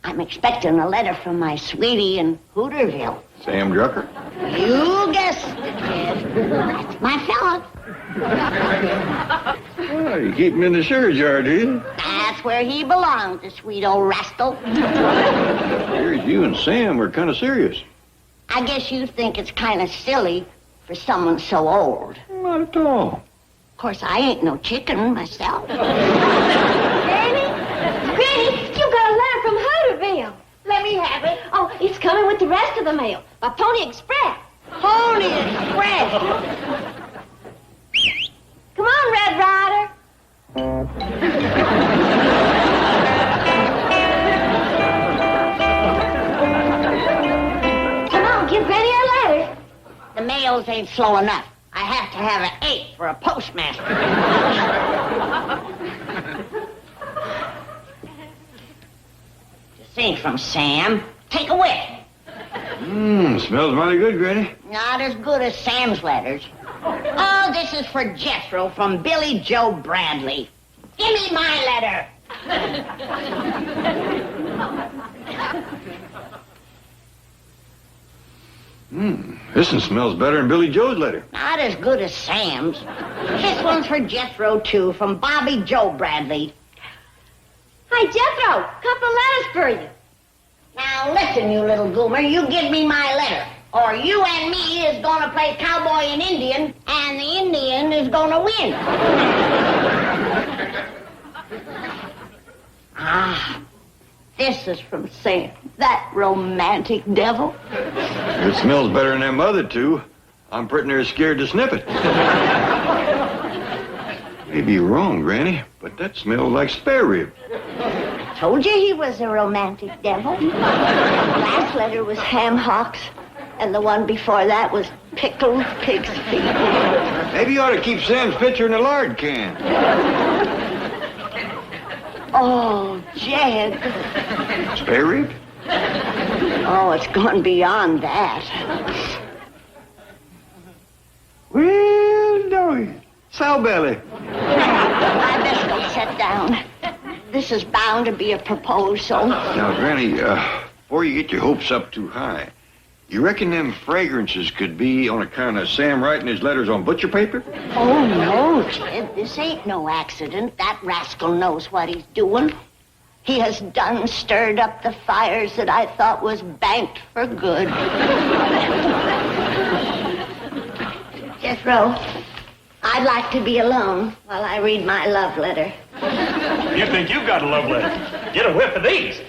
I'm expecting a letter from my sweetie in Hooterville. Sam Drucker? You guessed it, kid. That's my fella. Oh, you keep him in the sewer jar, do you? That's where he belongs, the sweet old rascal. Here's you and Sam are kind of serious. I guess you think it's kind of silly for someone so old. Not at all. Of course, I ain't no chicken myself. Granny, you got a letter from Hooterville. Let me have it. Oh, it's coming with the rest of the mail by Pony Express. Pony Express. Come on, Red Ryder. Come on, give Granny her letter. The mails ain't slow enough. I have to have an 8 for a postmaster. This ain't from Sam. Take a whiff. Smells mighty good, Granny. Not as good as Sam's letters. Oh, this is for Jethro from Billy Joe Bradley. Give me my letter. This one smells better than Billy Joe's letter. Not as good as Sam's. This one's for Jethro, too, from Bobby Joe Bradley. Hi, Jethro. Couple of letters for you. Now, listen, you little goomer. You give me my letter, or you and me is going to play cowboy and Indian, and the Indian is going to win. This is from Sam, that romantic devil. It smells better than them other two. I'm pretty near scared to sniff it. May be wrong, Granny, but that smells like spare rib. Told you he was a romantic devil. The last letter was ham hocks, and the one before that was pickled pig's feet. Maybe you ought to keep Sam's picture in a lard can. Oh, Jed. Spare rib? Oh, it's gone beyond that. Well, no, sow belly. I best go sit down. This is bound to be a proposal. Now, Granny, before you get your hopes up too high, you reckon them fragrances could be on account of Sam writing his letters on butcher paper? Oh, no, Jed. This ain't no accident. That rascal knows what he's doing. He has done stirred up the fires that I thought was banked for good. Jethro, I'd like to be alone while I read my love letter. You think you've got a love letter? Get a whiff of these.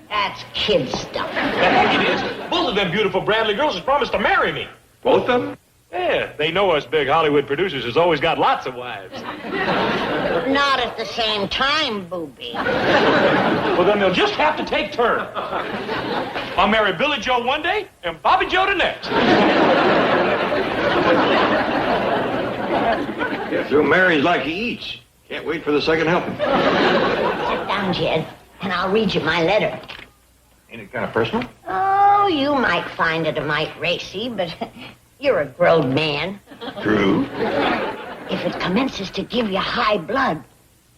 That's kid stuff. Heck it is. Both of them beautiful Bradley girls has promised to marry me. Both of them? Yeah, they know us big Hollywood producers has always got lots of wives. Not at the same time, booby. Well, then they'll just have to take turns. I'll marry Billy Joe one day and Bobby Joe the next. Jethro marries like he eats. Can't wait for the second helping. Sit down, Jed, and I'll read you my letter. Ain't it kind of personal? Oh, you might find it a mite racy, but you're a grown man. True. If it commences to give you high blood,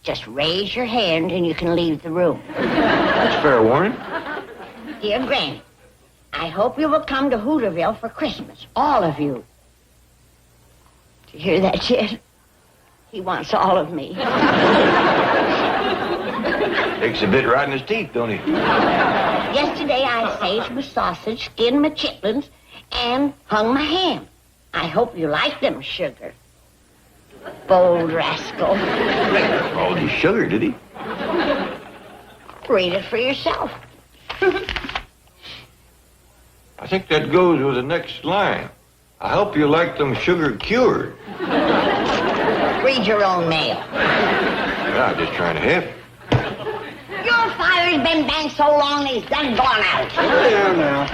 just raise your hand and you can leave the room. That's fair warning. Dear Granny, I hope you will come to Hooterville for Christmas, all of you. Do you hear that, Jed? He wants all of me. Takes a bit right in his teeth, don't he? Yesterday I saved my sausage, skinned my chitlins, and hung my ham. I hope you like them, sugar. Bold rascal. Called you sugar, did he? Read it for yourself. I think that goes with the next line. I hope you like them sugar cured. Read your own mail. Yeah, I'm just trying to help. Your fire's been banked so long he's done gone out. Yeah, now.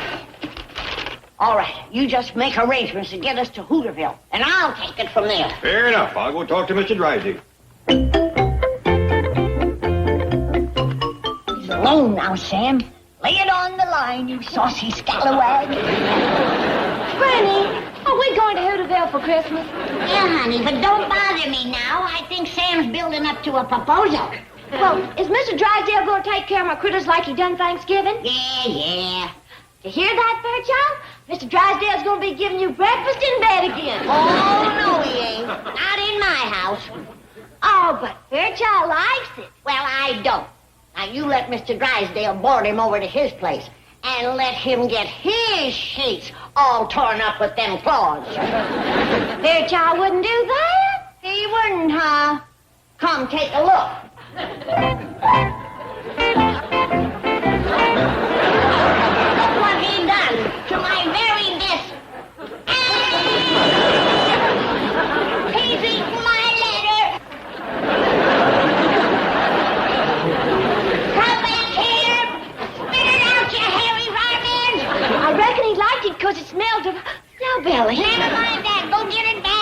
All right, you just make arrangements to get us to Hooterville, and I'll take it from there. Fair enough. I'll go talk to Mr. Drysdale. He's alone now, Sam. Lay it on the line, you saucy scalawag. Granny, are we going to Hooterville for Christmas? Yeah, honey, but don't bother me now. I think Sam's building up to a proposal. Well, is Mr. Drysdale going to take care of my critters like he done Thanksgiving? Yeah. You hear that, Fairchild? Mr. Drysdale's going to be giving you breakfast in bed again. Oh, no, he ain't. Not in my house. Oh, but Fairchild likes it. Well, I don't. Now, you let Mr. Drysdale board him over to his place and let him get his sheets all torn up with them claws. Fairchild wouldn't do that? He wouldn't, huh? Come, take a look. Look what he done to my very desk. He's eaten my letter. Come back here. Spit it out, you hairy varmint. I reckon he liked it because it smelled of snowbelly. Never mind that. Go get it back.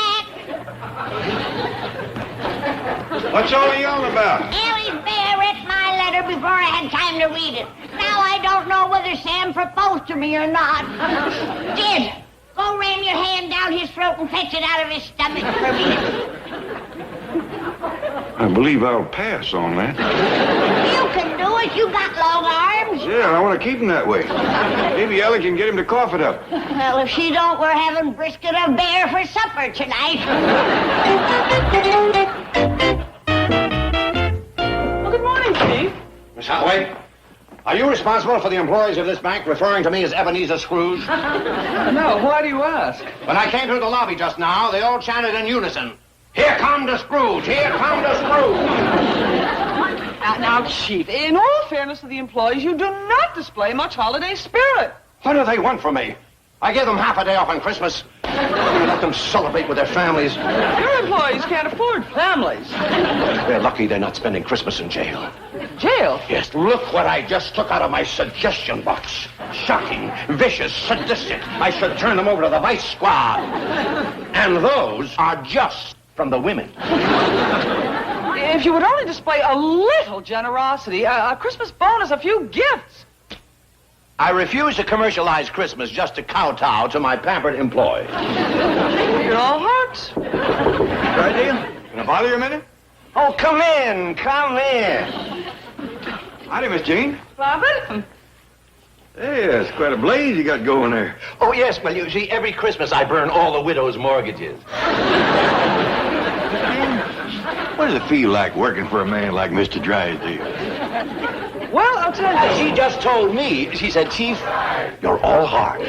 What's all the yelling about? Ellie's Bear read my letter before I had time to read it. Now I don't know whether Sam proposed to me or not. Jid, go ram your hand down his throat and fetch it out of his stomach for me. I believe I'll pass on that. You can do it. You got long arms. Yeah, I want to keep him that way. Maybe Ellie can get him to cough it up. Well, if she don't, we're having brisket of bear for supper tonight. Good morning, Chief. Miss Holloway, are you responsible for the employees of this bank referring to me as Ebenezer Scrooge? No, why do you ask? When I came through the lobby just now, they all chanted in unison, "Here come the Scrooge! Here come the Scrooge!" Now, Chief, in all fairness to the employees, you do not display much holiday spirit. What do they want from me? I gave them half a day off on Christmas. Let them celebrate with their families. Your employees can't afford families. They're lucky they're not spending Christmas in jail. Jail? Yes, look what I just took out of my suggestion box. Shocking, vicious, sadistic. I should turn them over to the vice squad. And those are just from the women. If you would only display a little generosity, a Christmas bonus, a few gifts. I refuse to commercialize Christmas just to kowtow to my pampered employees. Your hearts. Drysdale, can I bother you a minute? Oh, come in, come in. Howdy, Miss Jean. Clampett? Hey, it's quite a blaze you got going there. Oh, yes, well, you see, every Christmas I burn all the widows' mortgages. What does it feel like working for a man like Mr. Drysdale? Well, I'll tell you. She just told me, she said, Chief, you're all heart.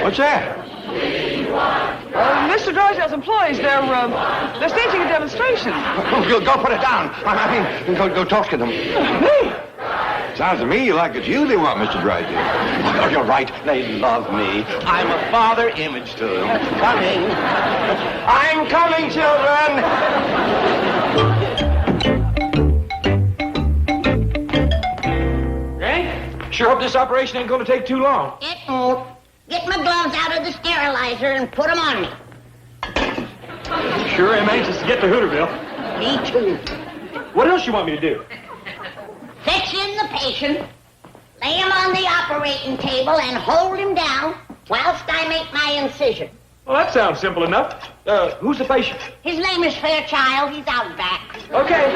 What's that? Mr. Drysdale's employees, they're staging a demonstration. Go put it down. I mean, go talk to them. Me? Sounds to me like it's you they want, Mr. Drysdale. Oh, you're right. They love me. I'm a father image to them. Coming. I'm coming, children. Hank, sure hope this operation ain't going to take too long. It won't. Get my gloves out of the sterilizer and put them on me. Sure am anxious to get to Hooterville. Me too. What else you want me to do? Fetch in the patient, lay him on the operating table, and hold him down whilst I make my incision. Well, that sounds simple enough. Who's the patient? His name is Fairchild. He's out back. Okay.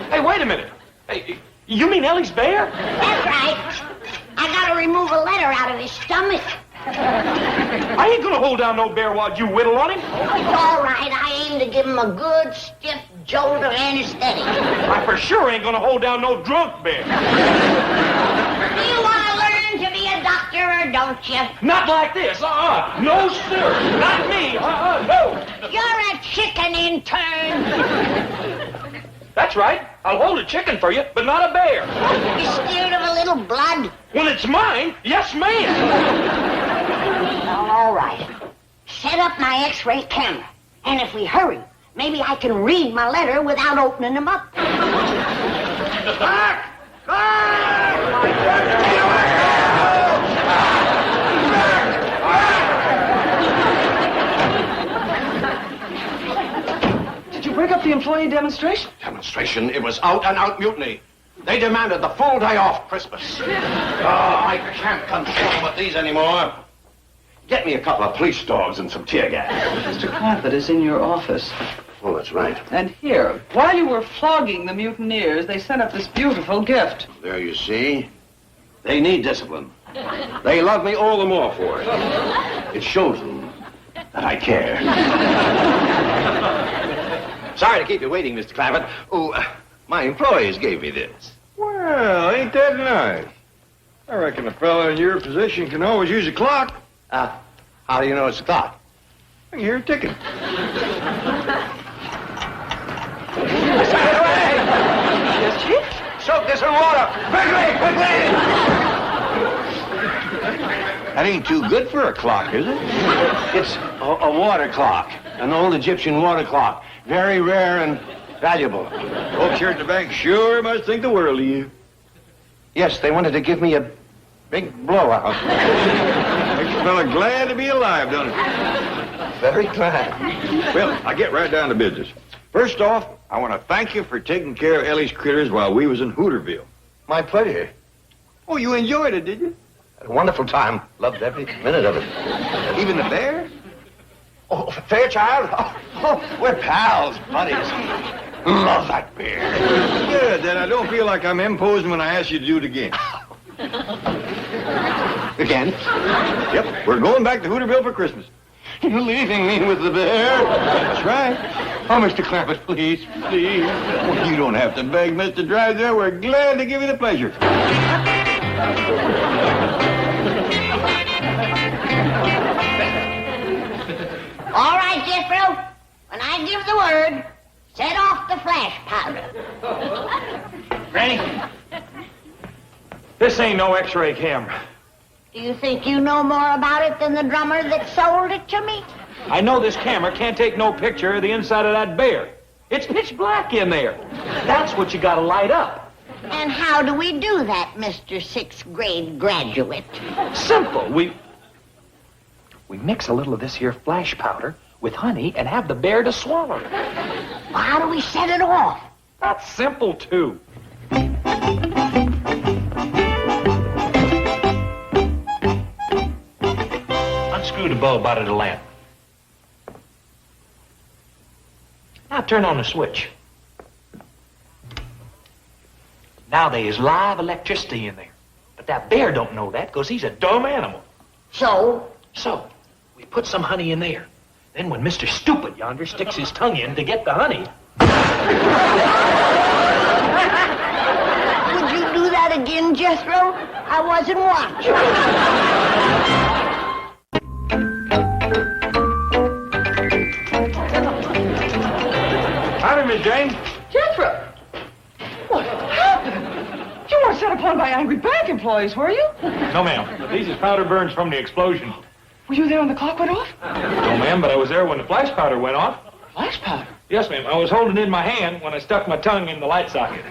Hey, wait a minute. Hey, you mean Ellie's Bear? That's right. I gotta remove a letter out of his stomach. I ain't gonna hold down no bear while you whittle on him. It's all right. I aim to give him a good, stiff jolt of anesthetic. I for sure ain't gonna hold down no drunk bear. Do you want to learn to be a doctor or don't you? Not like this. No, sir. Not me. No. You're a chicken intern. That's right. I'll hold a chicken for you, but not a bear. You scared of a little blood? When it's mine, yes, ma'am. All right. Set up my X-ray camera. And if we hurry, maybe I can read my letter without opening them up. Back! Did you break up the employee demonstration? Demonstration? It was out-and-out mutiny. They demanded the full day off Christmas. Oh, I can't console with these anymore. Get me a couple of police dogs and some tear gas. Mr. Clampett is in your office. Oh, that's right. And here, while you were flogging the mutineers, they sent up this beautiful gift. There you see. They need discipline. They love me all the more for it. It shows them that I care. Sorry to keep you waiting, Mr. Clampett. Oh, my employees gave me this. Well, ain't that nice? I reckon a fella in your position can always use a clock. How do you know it's a clock? I can hear it ticking. Yes, Chief? Soak this in water! Quickly! That ain't too good for a clock, is it? It's a water clock. An old Egyptian water clock. Very rare and valuable. Folks here at the bank sure must think the world of you. Yes, they wanted to give me a big blowout. Makes a fella glad to be alive, doesn't it? Very glad. Well, I'll get right down to business. First off, I want to thank you for taking care of Ellie's critters while we was in Hooterville. My pleasure. Oh, you enjoyed it, did you? Had a wonderful time. Loved every minute of it. Even the bear? Oh, Fairchild? Oh, we're pals, buddies. Love that bear. Good, then I don't feel like I'm imposing when I ask you to do it again. Again? Yep, we're going back to Hooterville for Christmas. You're leaving me with the bear? That's right. Oh, Mr. Clampett, please, please. Well, you don't have to beg, Mr. Drysdale. We're glad to give you the pleasure. All right, Jethro. When I give the word, set off the flash powder. Granny, this ain't no X-ray camera. Do you think you know more about it than the drummer that sold it to me? I know this camera can't take no picture of the inside of that bear. It's pitch black in there. That's what you gotta light up. And how do we do that, Mr. Sixth Grade graduate? Simple. We mix a little of this here flash powder with honey and have the bear to swallow it. Well, how do we set it off? That's simple, too. Unscrew the bulb out of the lamp. Now turn on the switch. Now there's live electricity in there. But that bear don't know that because he's a dumb animal. So, We put some honey in there. Then when Mr. Stupid yonder sticks his tongue in to get the honey... would you do that again, Jethro? I wasn't watching. Howdy, Miss Jane. Jethro! What happened? You weren't set upon by angry bank employees, were you? No, ma'am. These is powder burns from the explosion. Were you there when the clock went off? No, ma'am, but I was there when the flash powder went off. Flash powder? Yes, ma'am. I was holding it in my hand when I stuck my tongue in the light socket.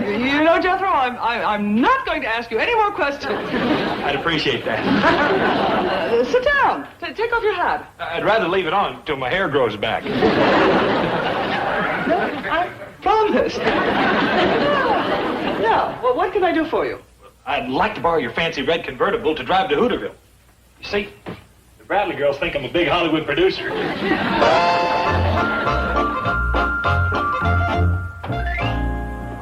You know, Jethro, I'm not going to ask you any more questions. I'd appreciate that. Sit down. Take off your hat. I'd rather leave it on until my hair grows back. No, I promise. Now, well, what can I do for you? I'd like to borrow your fancy red convertible to drive to Hooterville. You see, the Bradley girls think I'm a big Hollywood producer.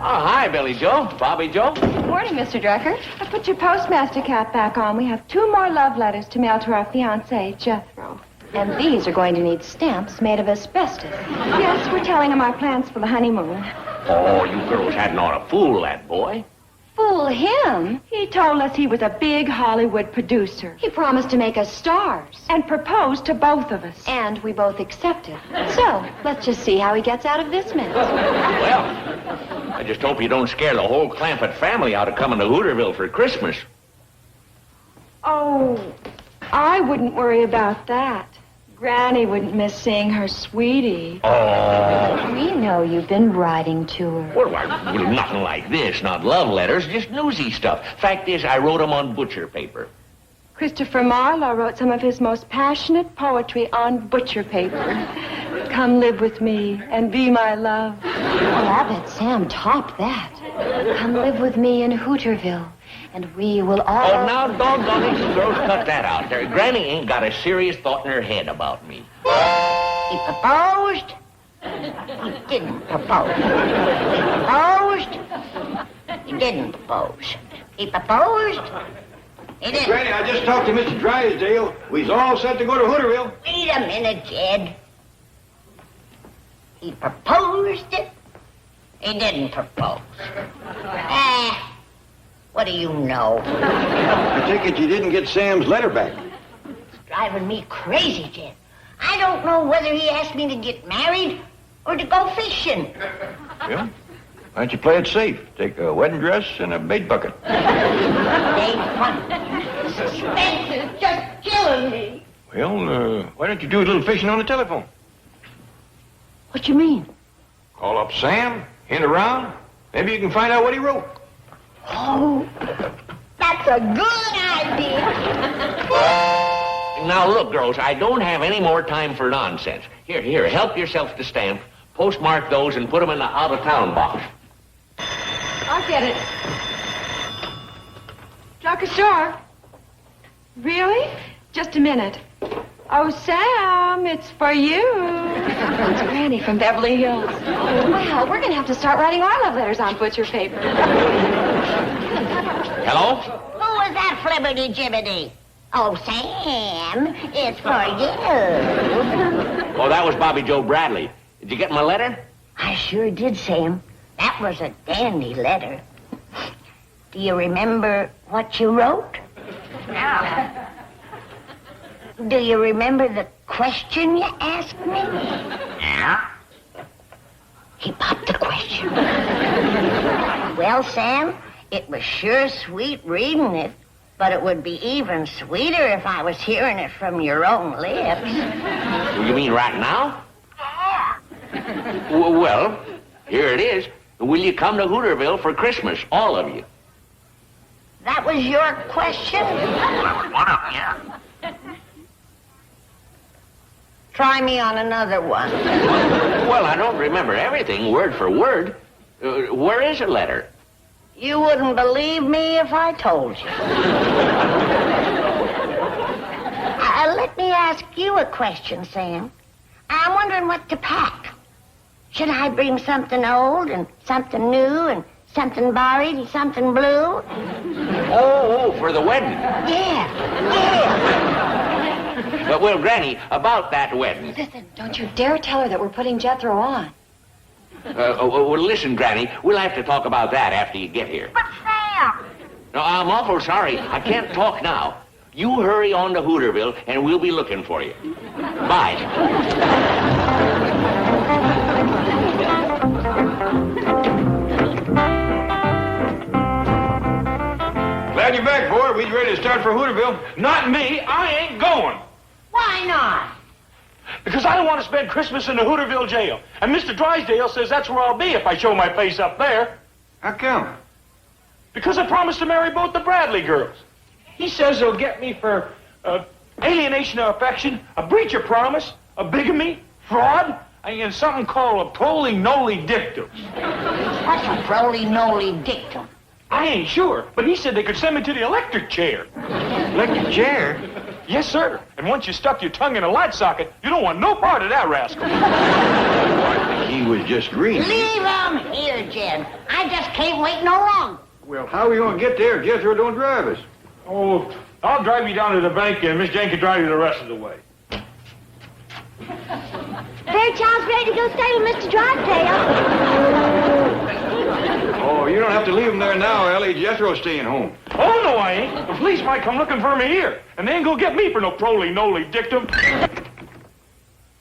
Oh, hi, Billy Joe. Bobby Joe. Good morning, Mr. Drucker. I put your postmaster cap back on. We have 2 more love letters to mail to our fiancé, Jethro. And these are going to need stamps made of asbestos. Yes, we're telling him our plans for the honeymoon. Oh, you girls hadn't ought to fool that boy. Fool him? He told us he was a big Hollywood producer. He promised to make us stars. And proposed to both of us. And we both accepted. So, let's just see how he gets out of this mess. Well, I just hope you don't scare the whole Clampett family out of coming to Hooterville for Christmas. Oh, I wouldn't worry about that. Granny wouldn't miss seeing her sweetie. Oh. We know you've been writing to her. Well, nothing like this. Not love letters, just newsy stuff. Fact is, I wrote them on butcher paper. Christopher Marlowe wrote some of his most passionate poetry on butcher paper. Come live with me and be my love. Well, I bet Sam topped that. Come live with me in Hooterville and we will all... Oh, now, doggone it, you girls, cut that out there. Granny ain't got a serious thought in her head about me. He proposed. He didn't propose. He proposed. He didn't propose. He proposed. He didn't. Granny, I just talked to Mr. Drysdale. We's all set to go to Hooterville. Wait a minute, Jed. He proposed. He didn't propose. What do you know? I take it you didn't get Sam's letter back. It's driving me crazy, Jed. I don't know whether he asked me to get married or to go fishing. Yeah? Why don't you play it safe? Take a wedding dress and a bait bucket. Suspense is just killing me. Well, why don't you do a little fishing on the telephone? What you mean? Call up Sam, hint around. Maybe you can find out what he wrote. Oh, that's a good idea. Now, look, girls, I don't have any more time for nonsense. Here, help yourself to stamp. Postmark those and put them in the out-of-town box. I'll get it. Jock ashore. Really? Just a minute. Oh, Sam, it's for you. It's Granny from Beverly Hills. Well, we're going to have to start writing our love letters on butcher paper. Hello? Who was that flibberty-gibbety? Oh, Sam, it's for you. Oh, that was Bobby Joe Bradley. Did you get my letter? I sure did, Sam. That was a dandy letter. Do you remember what you wrote? No. Do you remember the question you asked me? Yeah. He popped the question. Well, Sam, it was sure sweet reading it, but it would be even sweeter if I was hearing it from your own lips. You mean right now? Well, here it is. Will you come to Hooterville for Christmas, all of you? That was your question? One of them, yeah. Try me on another one. Well, I don't remember everything word for word. Where is the letter? You wouldn't believe me if I told you. Let me ask you a question, Sam. I'm wondering what to pack. Should I bring something old and something new and something borrowed and something blue? Oh, for the wedding. Yeah. Well, Granny, about that wedding. Listen, don't you dare tell her that we're putting Jethro on. Well, listen, Granny, we'll have to talk about that after you get here. But Sam! No, I'm awful sorry. I can't talk now. You hurry on to Hooterville, and we'll be looking for you. Bye. Glad you're back, boy. We's ready to start for Hooterville. Not me. I ain't going. Why not? Because I don't want to spend Christmas in the Hooterville jail. And Mr. Drysdale says that's where I'll be if I show my face up there. How come? Because I promised to marry both the Bradley girls. He says he'll get me for alienation of affection, a breach of promise, a bigamy, fraud, and something called a proli-noli dictum. What's a proli-noli dictum? I ain't sure, but he said they could send me to the electric chair. Electric chair? Yes, sir. And once you stuck your tongue in a light socket, you don't want no part of that rascal. He was just green. Leave him here, Jed. I just can't wait no longer. Well, how are we going to get there if Jethro don't drive us? Oh, I'll drive you down to the bank, and Miss Jane can drive you the rest of the way. Fairchild's ready to go stay with Mr. Drysdale. Oh, you don't have to leave him there now, Ellie. Jethro's staying home. Oh, no, I ain't. The police might come looking for me here, and they ain't gonna get me for no proli-noli dictum.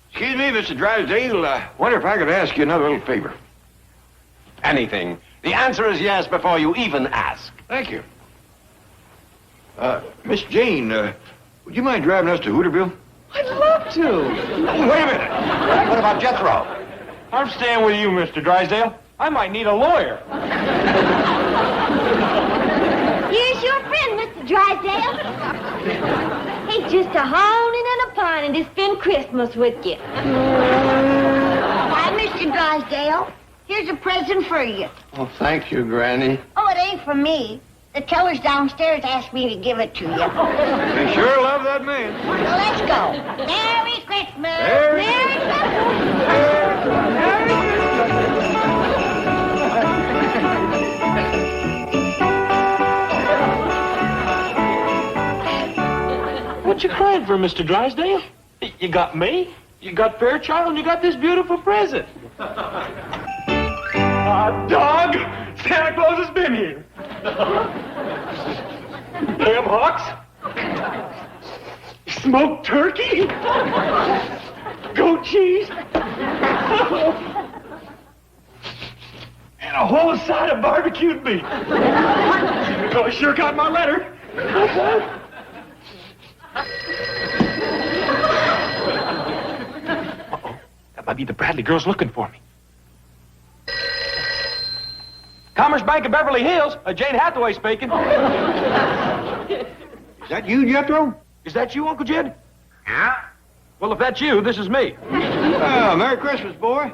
Excuse me, Mr. Drysdale. I wonder if I could ask you another little favor. Anything. The answer is yes before you even ask. Thank you. Miss Jane, would you mind driving us to Hooterville? I'd love to. Wait a minute. What about Jethro? I'm staying with you, Mr. Drysdale. I might need a lawyer. Here's your friend, Mr. Drysdale. He's just a honing and a pining to spend Christmas with you. Why, Mr. Drysdale, here's a present for you. Oh, thank you, Granny. Oh, it ain't for me. The teller's downstairs asked me to give it to you. They sure love that man. Well, let's go. Merry Christmas. Merry What you crying for, Mr. Drysdale? You got me, you got Fairchild, and you got this beautiful present. Dog! Santa Claus has been here. Ham hocks? Smoked turkey? Goat cheese? And a whole side of barbecued beef. Oh, I sure got my letter. Uh-oh. That might be the Bradley girls looking for me. Commerce Bank of Beverly Hills, Jane Hathaway speaking. Is that you, Jethro? Is that you, Uncle Jed? Yeah? Well, if that's you, this is me. Oh, Merry Christmas, boy.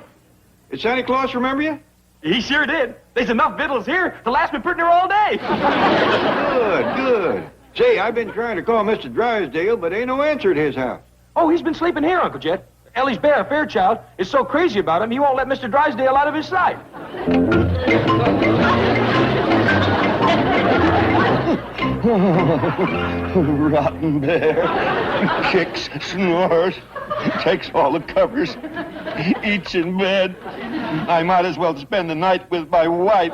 Did Santa Claus remember you? He sure did. There's enough victuals here to last me pretty near all day. Good, good. Say, I've been trying to call Mr. Drysdale, but ain't no answer at his house. Oh, he's been sleeping here, Uncle Jed. Ellie's bear, Fairchild, is so crazy about him, he won't let Mr. Drysdale out of his sight. Rotten bear. Kicks, snores, takes all the covers, eats in bed. I might as well spend the night with my wife.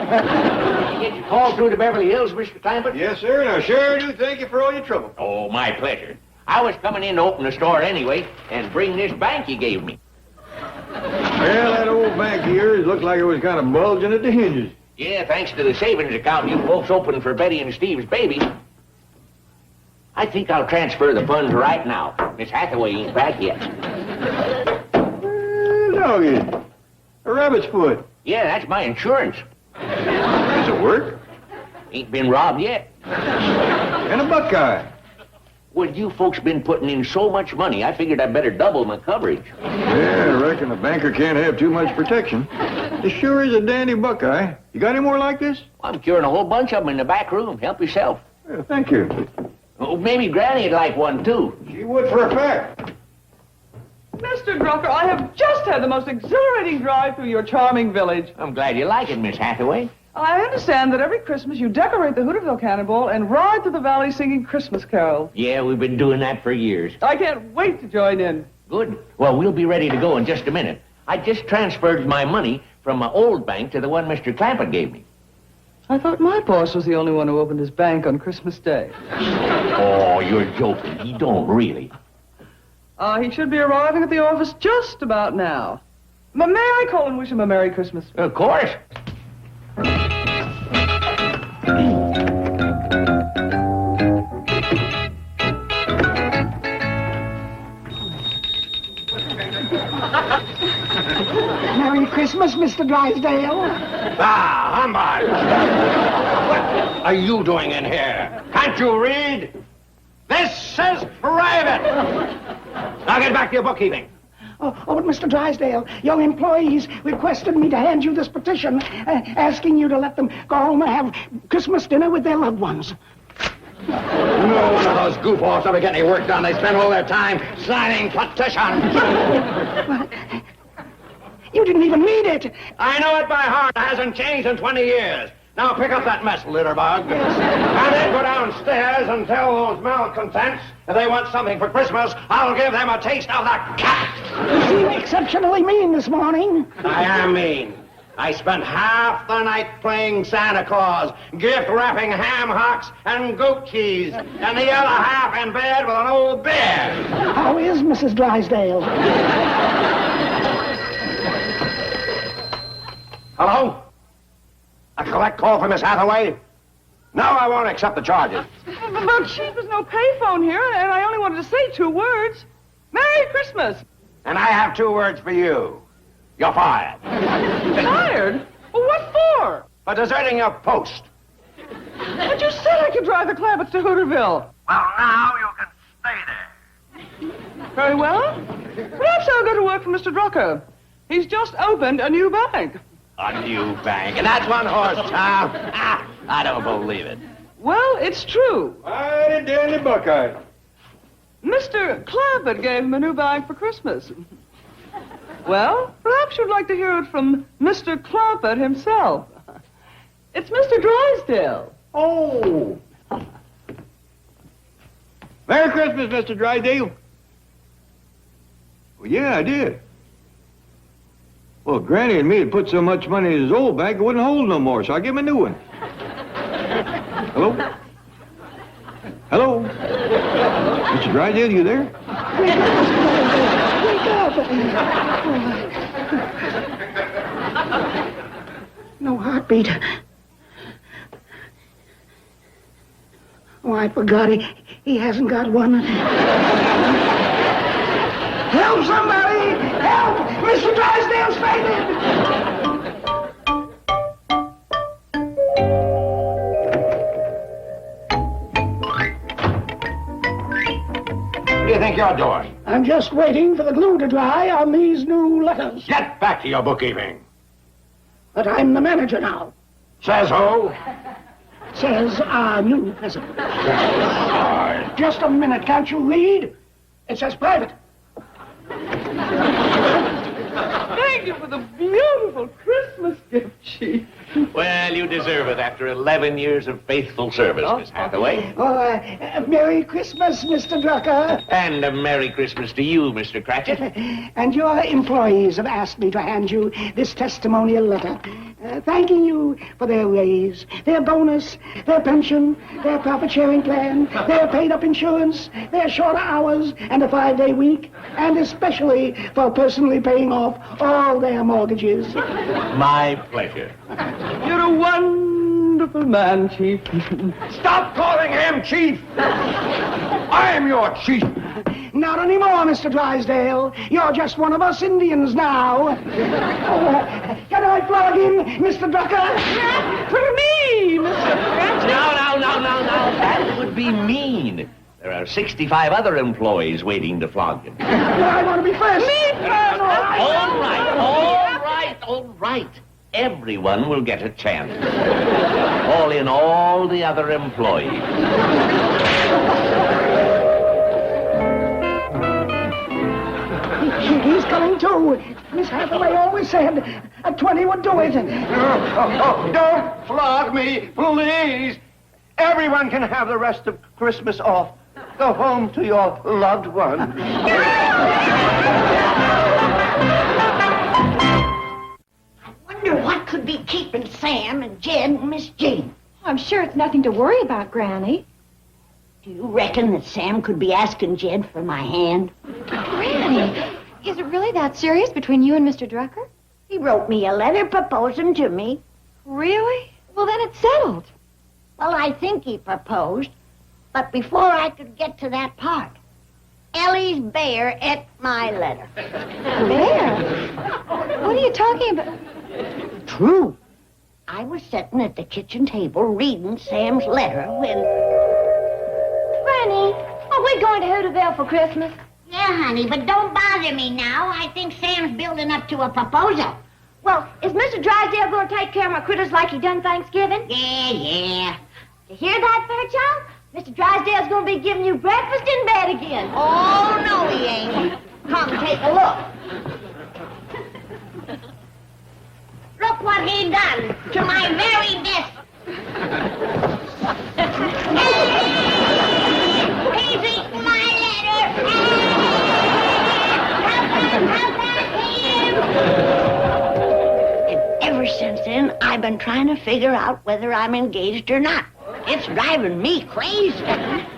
Did you call through to Beverly Hills, Mr. Clampett? Yes, sir, and I sure do thank you for all your trouble. Oh, my pleasure. I was coming in to open the store anyway and bring this bank you gave me. Well, that old bank of yours looked like it was kind of bulging at the hinges. Yeah, thanks to the savings account you folks opened for Betty and Steve's baby. I think I'll transfer the funds right now. Miss Hathaway ain't back yet. Doggy, a rabbit's foot. Yeah, that's my insurance. Does it work? Ain't been robbed yet. And a buckeye. Well, you folks been putting in so much money, I figured I'd better double my coverage. Yeah, I reckon a banker can't have too much protection. This sure is a dandy buckeye. You got any more like this? I'm curing a whole bunch of them in the back room. Help yourself. Yeah, thank you. Oh, maybe Granny'd like one, too. She would for a fact. Mr. Drucker, I have just had the most exhilarating drive through your charming village. I'm glad you like it, Miss Hathaway. I understand that every Christmas you decorate the Hooterville Cannonball and ride through the valley singing Christmas carols. Yeah, we've been doing that for years. I can't wait to join in. Good. Well, we'll be ready to go in just a minute. I just transferred my money from my old bank to the one Mr. Clampett gave me. I thought my boss was the only one who opened his bank on Christmas Day. Oh, you're joking. He don't really. He should be arriving at the office just about now. May I call and wish him a Merry Christmas? Of course. Merry Christmas, Mr. Drysdale. Ah, humbug! What are you doing in here? Can't you read? This is private! Now get back to your bookkeeping. Oh, but Mr. Drysdale, your employees requested me to hand you this petition, asking you to let them go home and have Christmas dinner with their loved ones. No one of those goofballs ever get any work done. They spend all their time signing petitions. You didn't even read it. I know it by heart. It hasn't changed in 20 years. Now pick up that mess, litterbug. And then go downstairs and tell those malcontents if they want something for Christmas, I'll give them a taste of the cat. You seem exceptionally mean this morning. I am mean. I spent half the night playing Santa Claus, gift wrapping ham hocks and goat cheese, and the other half in bed with an old bear. How is Mrs. Drysdale? Hello? A collect call for Miss Hathaway? No, I won't accept the charges. But, Chief, there's no payphone here, and I only wanted to say 2 words. Merry Christmas. And I have 2 words for you. You're fired. Fired? Well, what for? For deserting your post. But you said I could drive the Clampetts to Hooterville. Well, now you can stay there. Very well. Perhaps I'll go to work for Mr. Drucker. He's just opened a new bank. A new bank. And that's one horse town. I don't believe it. Well, it's true. Mighty dandy Buckeye. Mr. Clampett gave him a new bag for Christmas. Well, perhaps you'd like to hear it from Mr. Clampett himself. It's Mr. Drysdale. Oh. Merry Christmas, Mr. Drysdale. Well, yeah, I did. Well, Granny and me had put so much money in his old bag it wouldn't hold no more, so I gave him a new one. Hello? Hello? Mr. Drysdale, you there? Wake up. No heartbeat. Oh, I forgot he hasn't got one. Help somebody! Help! Mr. Drysdale's fainted! What do you think you're doing? I'm just waiting for the glue to dry on these new letters. Get back to your bookkeeping. But I'm the manager now, Says who? says our new president. Just a minute, can't you read? It says private. Thank you for the beautiful Christmas gift, Chief. Well, you deserve it after 11 years of faithful service, Miss Hathaway. Oh, Merry Christmas, Mr. Drucker. And a Merry Christmas to you, Mr. Cratchit. And your employees have asked me to hand you this testimonial letter, thanking you for their raise, their bonus, their pension, their profit sharing plan, their paid-up insurance, their shorter hours, and a 5-day week, and especially for personally paying off all their mortgages. My pleasure. You're a wonderful man, Chief. Stop calling him Chief! I am your chief! Not anymore, Mr. Drysdale. You're just one of us Indians now. Can I plug in, Mr. Drucker? For me, Mr. Cratchit. No. That would be mean. There are 65 other employees waiting to flog you. But I want to be first. Me first! All right. Everyone will get a chance. Call in all the other employees. He's coming too. Miss Hathaway always said a 20 would do it. Don't flog me, please! Everyone can have the rest of Christmas off. Go home to your loved one. I wonder what could be keeping Sam and Jed and Miss Jean. I'm sure it's nothing to worry about, Granny. Do you reckon that Sam could be asking Jed for my hand? Granny, is it really that serious between you and Mr. Drucker? He wrote me a letter proposing to me. Really? Well, then it's settled. Well, I think he proposed, but before I could get to that part, Ellie's bear ate my letter. Bear? What are you talking about? True. I was sitting at the kitchen table reading Sam's letter when... Granny, are we going to Hooterville for Christmas? Yeah, honey, but don't bother me now. I think Sam's building up to a proposal. Well, is Mr. Drysdale going to take care of my critters like he done Thanksgiving? Yeah. You hear that, Fairchild? Mr. Drysdale's going to be giving you breakfast in bed again. Oh, no, he ain't. Come take a look. Look what he done to my very best. He's eating my letter. Help him. And ever since then, I've been trying to figure out whether I'm engaged or not. It's driving me crazy.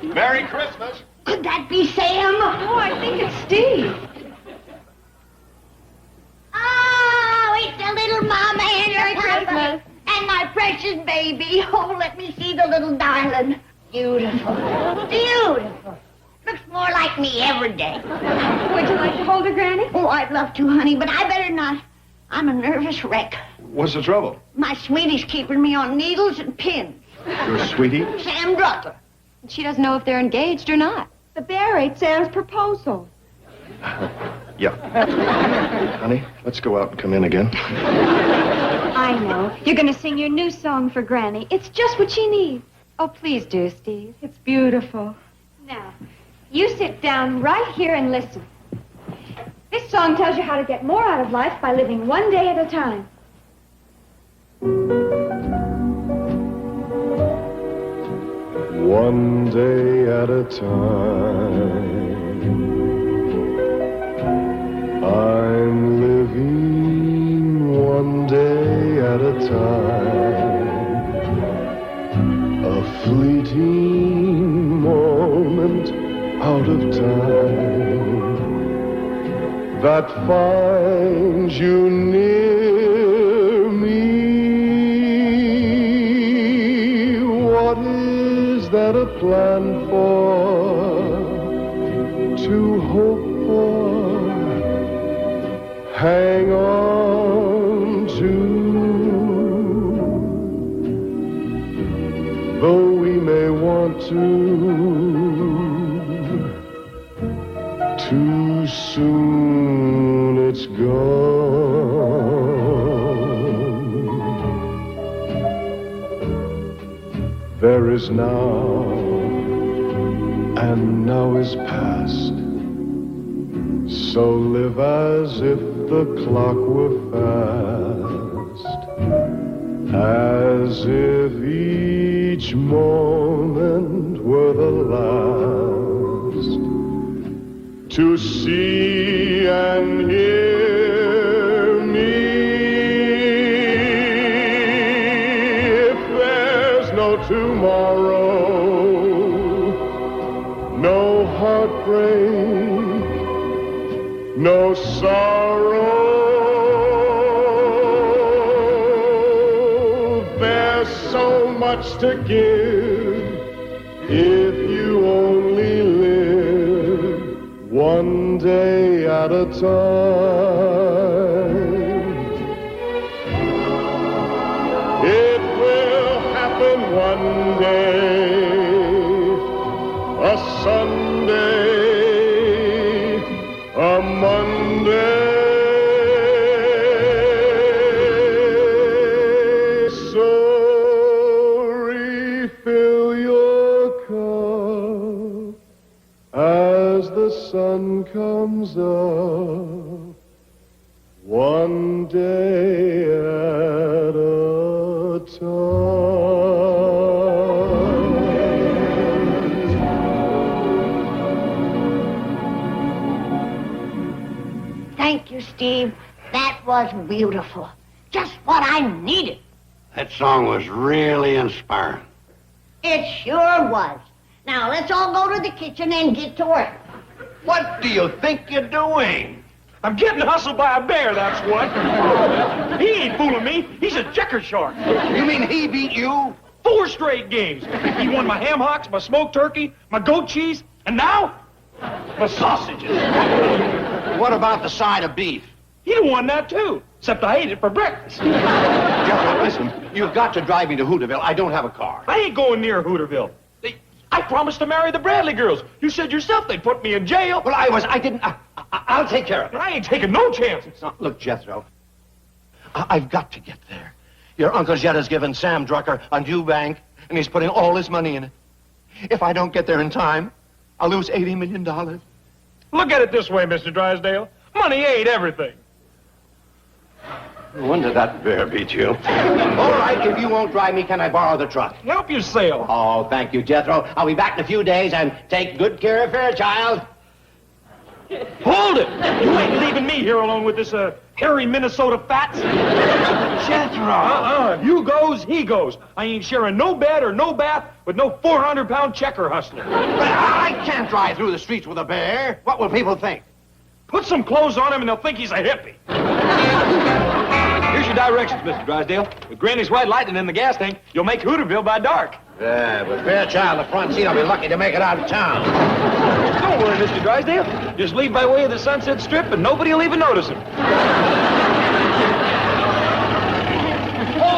Merry Christmas. Could that be Sam? Oh, I think it's Steve. Oh, it's the little mama and Merry her papa. Christmas. And my precious baby. Oh, let me see the little darling. Beautiful. Beautiful. Looks more like me every day. Would you like to hold her, Granny? Oh, I'd love to, honey, but I better not. I'm a nervous wreck. What's the trouble? My sweetie's keeping me on needles and pins. Your sweetie? Sam Drucker. She doesn't know if they're engaged or not. The bear ate Sam's proposal. Yeah. Honey, let's go out and come in again. I know. You're going to sing your new song for Granny. It's just what she needs. Oh, please do, Steve. It's beautiful. Now, you sit down right here and listen. This song tells you how to get more out of life by living one day at a time. One day at a time, I'm living one day at a time, a fleeting moment out of time that finds you near me. What is there a plan for, to hope for, hang on to? Though we may want to, too soon it's gone. There is now, and now is past. So live as if the clock were fast, as if each moment were the last. To see and hear me, if there's no tomorrow, no heartbreak, no sorrow, there's so much to give if you only live one day at a time. It will happen one day, a Sunday, a Monday. So refill your cup as the sun comes up, one day at a time. Thank you, Steve. That was beautiful. Just what I needed. That song was really inspiring. It sure was. Now, let's all go to the kitchen and get to work. What do you think you're doing? I'm getting hustled by a bear, that's what. He ain't fooling me. He's a checker shark. You mean he beat you? 4 straight games. He won my ham hocks, my smoked turkey, my goat cheese, and now, my sausages. What about the side of beef? He won that, too, except I ate it for breakfast. Jethro, listen, you've got to drive me to Hooterville. I don't have a car. I ain't going near Hooterville. I promised to marry the Bradley girls. You said yourself they'd put me in jail. Well, I'll take care of it. I ain't taking no chances. No, look, Jethro, I've got to get there. Your Uncle Jed has given Sam Drucker a new bank, and he's putting all his money in it. If I don't get there in time, I'll lose $80 million. Look at it this way, Mr. Drysdale. Money ain't everything. No wonder that bear beat you. All right, if you won't drive me, can I borrow the truck? Help you sail. Oh, thank you, Jethro. I'll be back in a few days, and take good care of Fairchild. Hold it! You ain't leaving me here alone with this, hairy Minnesota fats. Jethro! You goes, he goes. I ain't sharing no bed or no bath with no 400-pound checker hustler. But I can't drive through the streets with a bear. What will people think? Put some clothes on him and they'll think he's a hippie. Here's your directions, Mr. Drysdale. With Granny's white lightning in the gas tank, you'll make Hooterville by dark. Yeah, with Fairchild in the front seat, I'll be lucky to make it out of town. Don't worry, Mr. Drysdale. Just leave by way of the Sunset Strip and nobody will even notice him. Oh,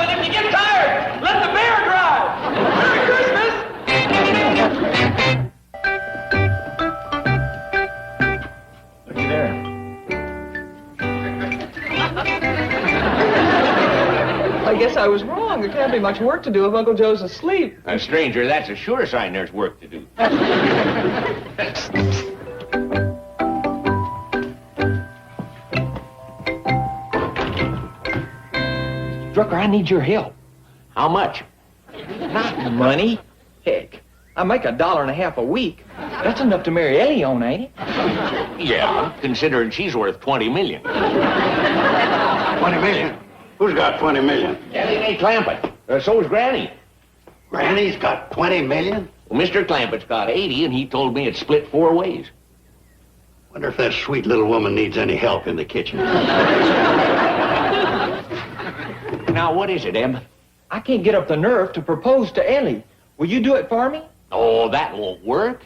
and if you get tired, let the bear drive. Merry Christmas! Looky there. I guess I was wrong. There can't be much work to do if Uncle Joe's asleep. Stranger, that's a sure sign there's work to do. Drucker, I need your help. How much? Not money. Heck, I make $1.50 a week. That's enough to marry Ellie on, ain't it? Yeah, considering she's worth $20 million. 20 million? Who's got 20 million? Ellie Mae Clampett. So's Granny. Granny's got 20 million? Well, Mr. Clampett's got 80, and he told me it's split 4 ways. Wonder if that sweet little woman needs any help in the kitchen. Now, what is it, Em? I can't get up the nerve to propose to Ellie. Will you do it for me? Oh, that won't work.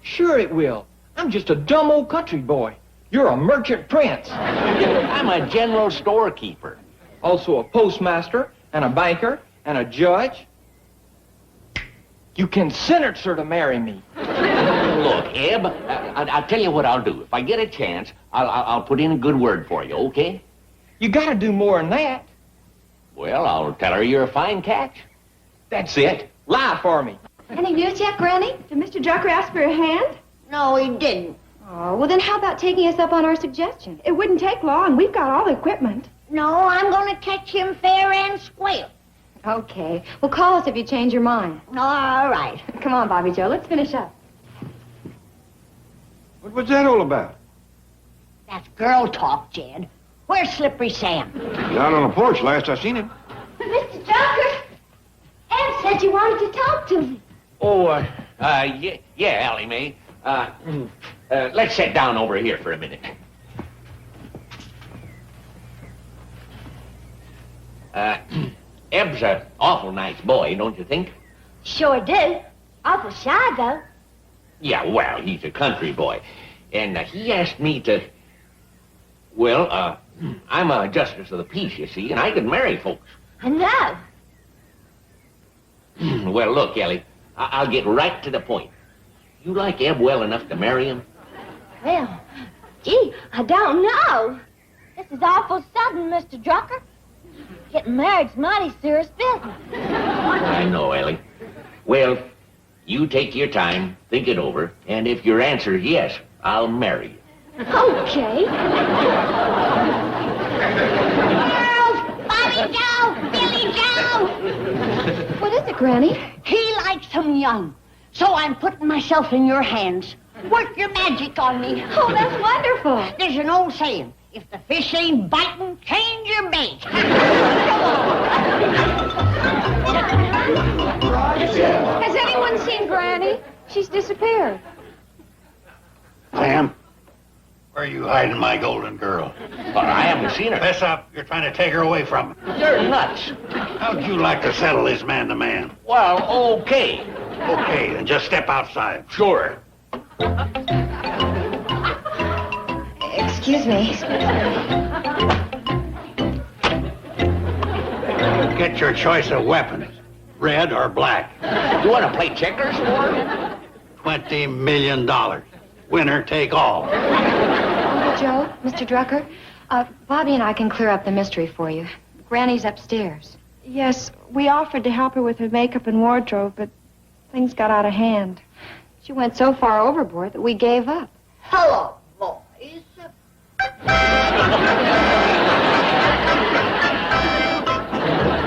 Sure it will. I'm just a dumb old country boy. You're a merchant prince. I'm a general storekeeper. Also a postmaster, and a banker, and a judge. You can sentence her to marry me. Look, Eb, I'll tell you what I'll do. If I get a chance, I'll put in a good word for you, okay? You gotta do more than that. Well, I'll tell her you're a fine catch. That's it. Lie for me. Any news yet, Granny? Did Mr. Drucker ask for your hand? No, he didn't. Oh, well then how about taking us up on our suggestion? It wouldn't take long. We've got all the equipment. No, I'm going to catch him fair and square. Okay. Well, call us if you change your mind. All right. Come on, Bobby Joe. Let's finish up. What was that all about? That's girl talk, Jed. Where's Slippery Sam? He's out on the porch last I seen him. Mr. Drucker, Ed said you wanted to talk to me. Oh, yeah, Ellie Mae. Let's sit down over here for a minute. Eb's an awful nice boy, don't you think? Sure do. Awful shy, though. Yeah, well, he's a country boy. And he asked me to... Well, I'm a justice of the peace, you see, and I can marry folks. I know. Well, look, Ellie, I'll get right to the point. You like Eb well enough to marry him? Well, gee, I don't know. This is awful sudden, Mr. Drucker. Getting married's mighty serious business. I know, Ellie. Well, you take your time, think it over, and if your answer is yes, I'll marry you. Okay. Girls, Bobby Joe, Billy Joe. What is it, Granny? He likes him young, so I'm putting myself in your hands. Work your magic on me. Oh, that's wonderful. There's an old saying, if the fish ain't biting, change your bait. Has anyone seen Granny? She's disappeared. Sam, where are you hiding my golden girl? Well, I haven't seen her. Fess up, you're trying to take her away from me. You're nuts. How'd you like to settle this man to man? Well, okay. Okay, then just step outside. Sure. Excuse me. Get your choice of weapons, red or black. You want to play checkers for me? $20 million. Winner take all. Uncle Joe, Mr. Drucker, Bobby and I can clear up the mystery for you. Granny's upstairs. Yes, we offered to help her with her makeup and wardrobe, but things got out of hand. She went so far overboard that we gave up. Hello, boys.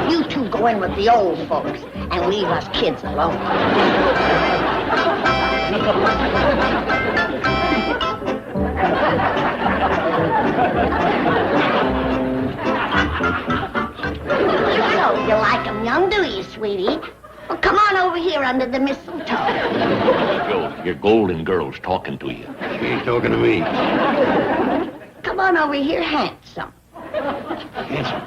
You two go in with the old folks and leave us kids alone. So you like 'em young, do you, sweetie? Well, come on over here under the mistletoe. Joe, your golden girl's talking to you. She ain't talking to me. Come on over here, handsome. Handsome.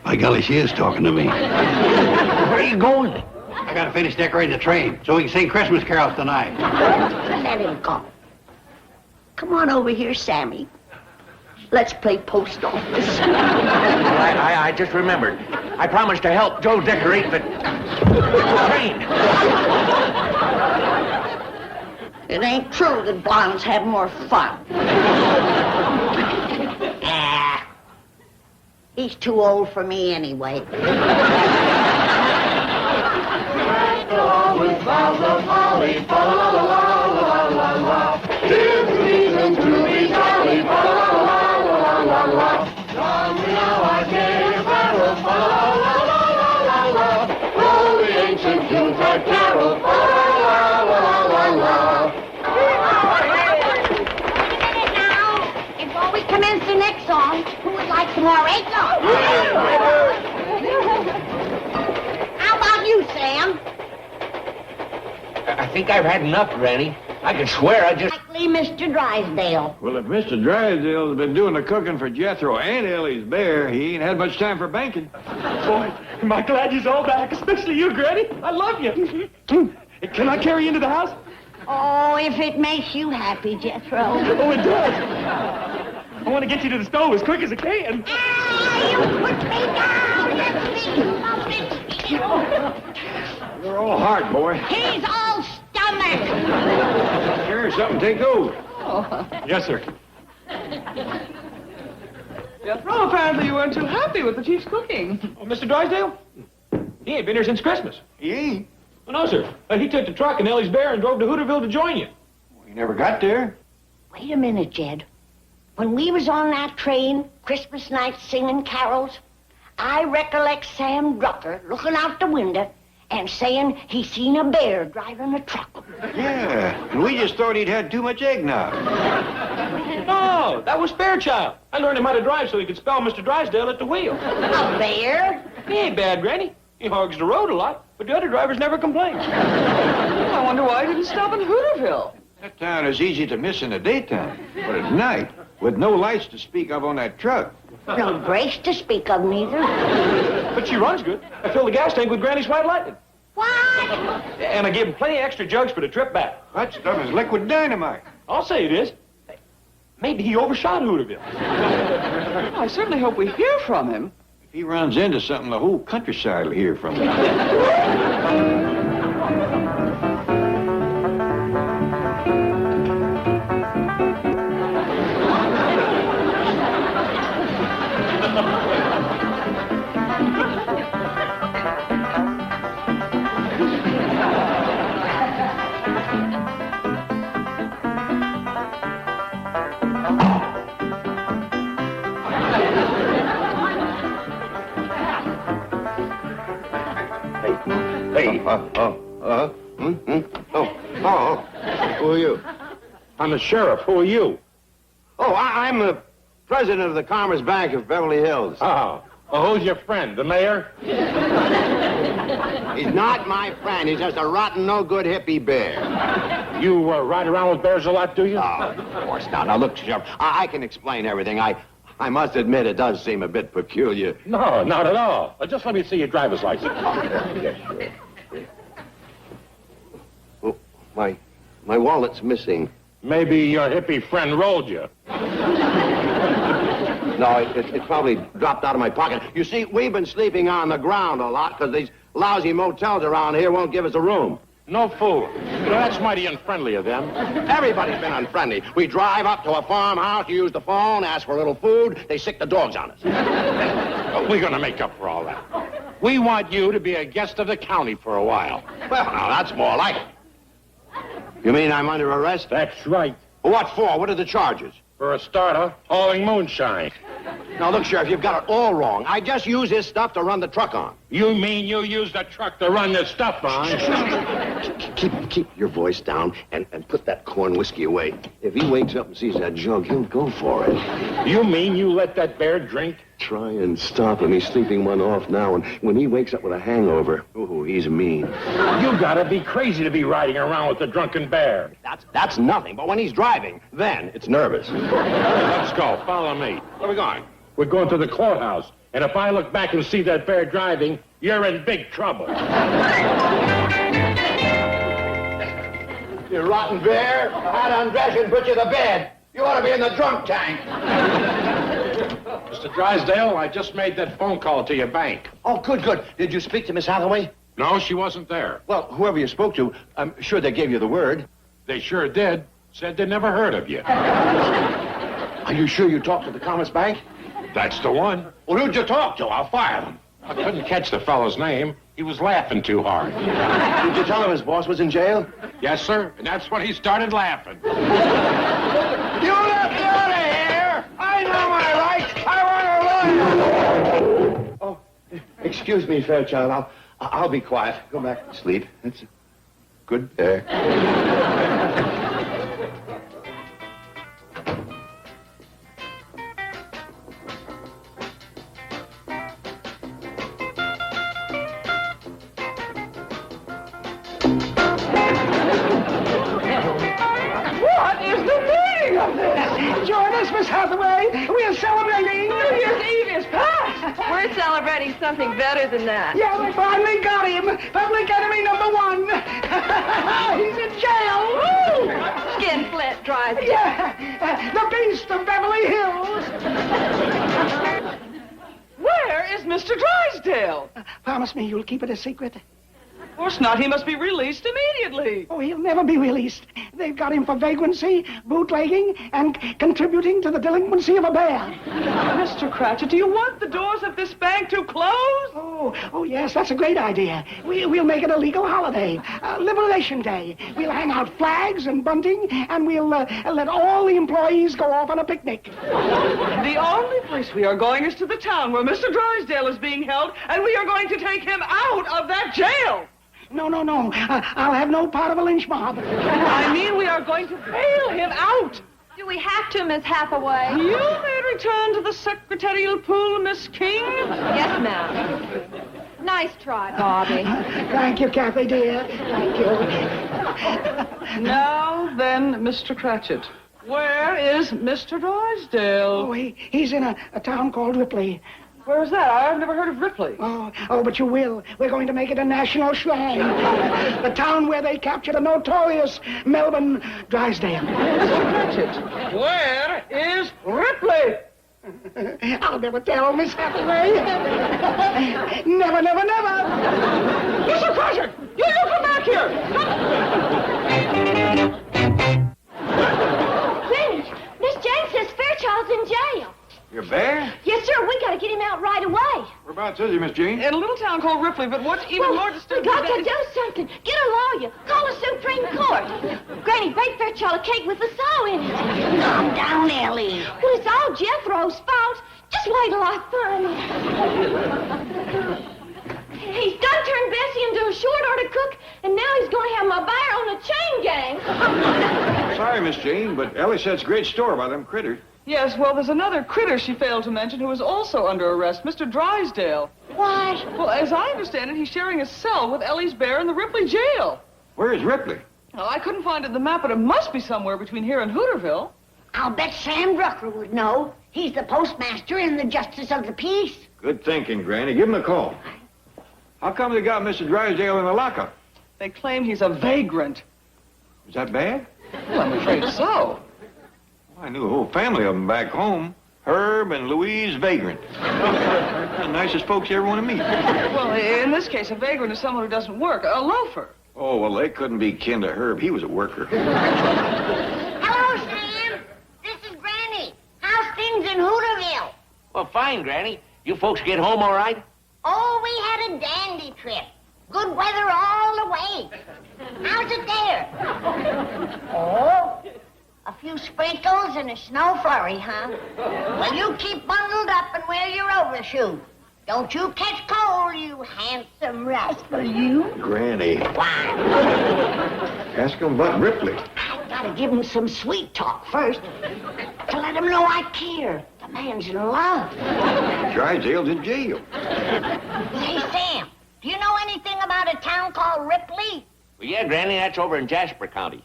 By golly, she is talking to me. Where are you going? I gotta finish decorating the train so we can sing Christmas carols tonight. Let him go. Come on over here, Sammy. Let's play post office. I just remembered. I promised to help Joe decorate the train. It ain't true that blondes have more fun. He's too old for me anyway. With boughs of holly, fa la la la la la la. 'Tis the reason to be jolly, fa la la la la la. Don me now our gay apparel, fa la la la la la. Roll the ancient Yuletide carol, fa la la la la. Before we commence the next song, who would like some more acorn? How about you, Sam? I think I've had enough, Granny. I can swear I just... Likely Mr. Drysdale. Well, if Mr. Drysdale's been doing the cooking for Jethro and Ellie's bear, he ain't had much time for banking. Boy, am I glad you're all back, especially you, Granny. I love you. Can I carry you into the house? Oh, if it makes you happy, Jethro. Oh, it does. I want to get you to the stove as quick as I can. You put me down. Let me You're all heart, boy. He's all stomach. Here's something, take those. Yes, sir. Jethro, apparently you weren't too happy with the chief's cooking. Oh, Mr. Drysdale? He ain't been here since Christmas. He ain't. Oh, no, sir. He took the truck and Ellie's bear and drove to Hooterville to join you. He never got there. Wait a minute, Jed. When we was on that train, Christmas night singing carols, I recollect Sam Drucker looking out the window and saying he seen a bear driving a truck. Yeah, and we just thought he'd had too much eggnog. No, that was Fairchild. I learned him how to drive so he could spell Mr. Drysdale at the wheel. A bear? He ain't bad, Granny. He hogs the road a lot, but the other drivers never complain. I wonder why he didn't stop in Hooterville. That town is easy to miss in the daytime, but at night, with no lights to speak of on that truck. No brakes to speak of, neither. But she runs good. I filled the gas tank with Granny's White Lightning. What? And I gave him plenty of extra jugs for the trip back. That stuff is liquid dynamite. I'll say it is. Maybe he overshot Hooterville. I certainly hope we hear from him. If he runs into something, the whole countryside will hear from him. Hey. Who are you? I'm the sheriff. Who are you? Oh, I'm the president of the Commerce Bank of Beverly Hills. Oh. Well, who's your friend? The mayor? He's not my friend. He's just a rotten, no-good hippie bear. You ride around with bears a lot, do you? Oh, of course not. Now, look, Sheriff, I can explain everything. I must admit it does seem a bit peculiar. No, not at all. Just let me see your driver's license. Yes, sure. Oh, my wallet's missing. Maybe your hippie friend rolled you. No, it probably dropped out of my pocket. You see, we've been sleeping on the ground a lot because these lousy motels around here won't give us a room. No fool. That's mighty unfriendly of them. Everybody's been unfriendly. We drive up to a farmhouse, you use the phone, ask for a little food, they sick the dogs on us. We're going to make up for all that. We want you to be a guest of the county for a while. Well, now, that's more like it. You mean I'm under arrest? That's right. What for? What are the charges? For a starter, hauling moonshine. Now, look, Sheriff, you've got it all wrong. I just use this stuff to run the truck on. You mean you use the truck to run this stuff on? Keep your voice down and put that corn whiskey away. If he wakes up and sees that jug, he'll go for it. You mean you let that bear drink? Try and stop him. He's sleeping one off now, and when he wakes up with a hangover, ooh, he's mean. You gotta be crazy to be riding around with the drunken bear. That's nothing, but when he's driving, then it's nervous. Let's go. Follow me. Where are we going? We're going to the courthouse. And if I look back and see that bear driving, you're in big trouble. You rotten bear. I had to undress you and put you to bed. You ought to be in the drunk tank. Mr. Drysdale, I just made that phone call to your bank. Oh, good. Did you speak to Miss Hathaway? No, she wasn't there. Well, whoever you spoke to, I'm sure they gave you the word. They sure did. Said they never heard of you. Are you sure you talked to the Commerce Bank? That's the one. Well, who'd you talk to? I'll fire them. I couldn't catch the fellow's name. He was laughing too hard. Did you tell him his boss was in jail? Yes, sir. And that's when he started laughing. You let me out of here! I know my rights! I want a lawyer! Oh, excuse me, Fairchild. I'll be quiet. Go back to sleep. It's a good day. What is the meaning of this? Join us, Miss Hathaway. We are celebrating. New Year's Eve is past. We're celebrating something better than that. Yeah, we finally got him. Public enemy number 1. He's in jail. Woo! Skin flint dries. Yeah, the beast of Beverly Hills. Where is Mr. Drysdale? Promise me you'll keep it a secret. Of course not. He must be released immediately. Oh, he'll never be released. They've got him for vagrancy, bootlegging, and contributing to the delinquency of a bear. Mr. Cratchit, do you want the doors of this bank to close? Oh, yes, that's a great idea. We'll make it a legal holiday, Liberation Day. We'll hang out flags and bunting, and we'll let all the employees go off on a picnic. The only place we are going is to the town where Mr. Drysdale is being held, and we are going to take him out of that jail. No. I'll have no part of a lynch mob. I mean, we are going to bail him out. Do we have to, Miss Hathaway? You may return to the secretarial pool, Miss King. Yes, ma'am. Nice try, Bobby. Thank you, Kathy, dear. Thank you. Now then, Mr. Cratchit, where is Mr. Drysdale? Oh, he's in a town called Ripley. Where is that? I've never heard of Ripley. Oh, but you will. We're going to make it a national shrine. The town where they captured a notorious Melbourne Drysdale. Mr. Cratchit, where is Ripley? I'll never tell, Miss Hathaway. Never. Mr. Cratchit, you come back here. Granny, Miss Jane says Fairchild's in jail. Your bear? Yes, sir. We got to get him out right away. Whereabouts is he, Miss Jean? In a little town called Ripley, but what's even more disturbing... We got to do something. Get a lawyer. Call the Supreme Court. Granny, bake Fairchild a cake with a saw in it. Calm down, Ellie. Well, it's all Jethro's fault. Just wait till I find him. He's done turned Bessie into a short-order cook, and now he's going to have my bear on a chain gang. Sorry, Miss Jean, but Ellie said it's a great story about them critters. Yes, well, there's another critter she failed to mention who is also under arrest, Mr. Drysdale. What? Well, as I understand it, he's sharing a cell with Ellie's bear in the Ripley jail. Where is Ripley? Well, I couldn't find it in the map, but it must be somewhere between here and Hooterville. I'll bet Sam Drucker would know. He's the postmaster and the justice of the peace. Good thinking, Granny. Give him a call. How come they got Mr. Drysdale in the lockup? They claim he's a vagrant. Is that bad? Well, I'm afraid so. I knew a whole family of them back home. Herb and Louise Vagrant. The nicest folks you ever want to meet. Well, in this case, a vagrant is someone who doesn't work, a loafer. Oh, well, they couldn't be kin to Herb. He was a worker. Hello, Sam. This is Granny. How's things in Hooterville? Well, fine, Granny. You folks get home all right? Oh, we had a dandy trip. Good weather all the way. How's it there? Oh, a few sprinkles and a snow flurry, huh? Well, you keep bundled up and wear your overshoes. Don't you catch cold, you handsome rascal, you. Granny. Why? Ask him about Ripley. I gotta give him some sweet talk first to let him know I care. The man's in love. Drysdale's in jail. Say, Sam, do you know anything about a town called Ripley? Well, yeah, Granny, that's over in Jasper County.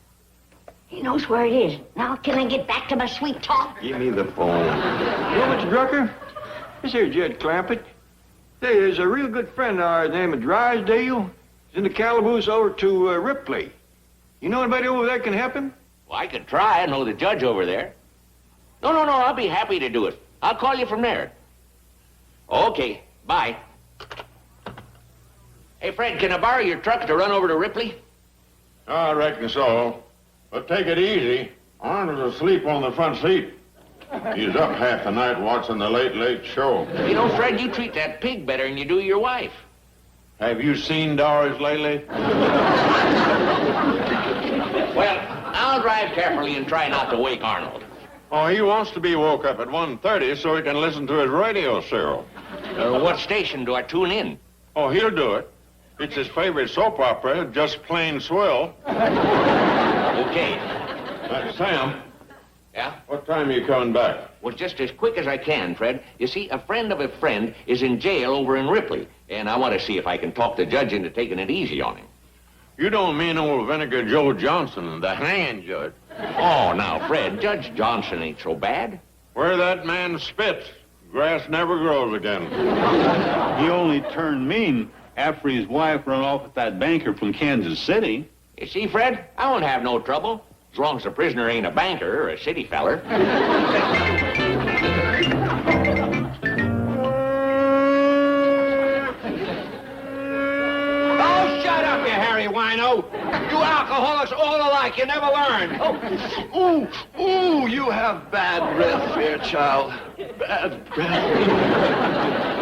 He knows where it is. Now, can I get back to my sweet talk? Give me the phone. You know, Mr. Drucker? This here's Jed Clampett. Say, there's a real good friend of ours named Drysdale. He's in the calaboose over to Ripley. You know anybody over there can help him? Well, I could try. I know the judge over there. No, I'll be happy to do it. I'll call you from there. Okay, bye. Hey, Fred, can I borrow your truck to run over to Ripley? I reckon so. But take it easy. Arnold's asleep on the front seat. He's up half the night watching the Late Late Show. You know, Fred, you treat that pig better than you do your wife. Have you seen Doris lately? Well, I'll drive carefully and try not to wake Arnold. Oh, he wants to be woke up at 1:30 so he can listen to his radio serial. What station do I tune in? Oh, he'll do it. It's his favorite soap opera, Just Plain Swell. Okay. Sam. Yeah? What time are you coming back? Well, just as quick as I can, Fred. You see, a friend of a friend is in jail over in Ripley, and I want to see if I can talk the judge into taking it easy on him. You don't mean old Vinegar Joe Johnson, the hanging judge. Oh, now, Fred, Judge Johnson ain't so bad. Where that man spits, grass never grows again. He only turned mean after his wife run off with that banker from Kansas City. You see, Fred, I won't have no trouble, as long as the prisoner ain't a banker or a city feller. Wino. You alcoholics all alike, you never learn. Ooh, you have bad breath, Fairchild. Bad breath.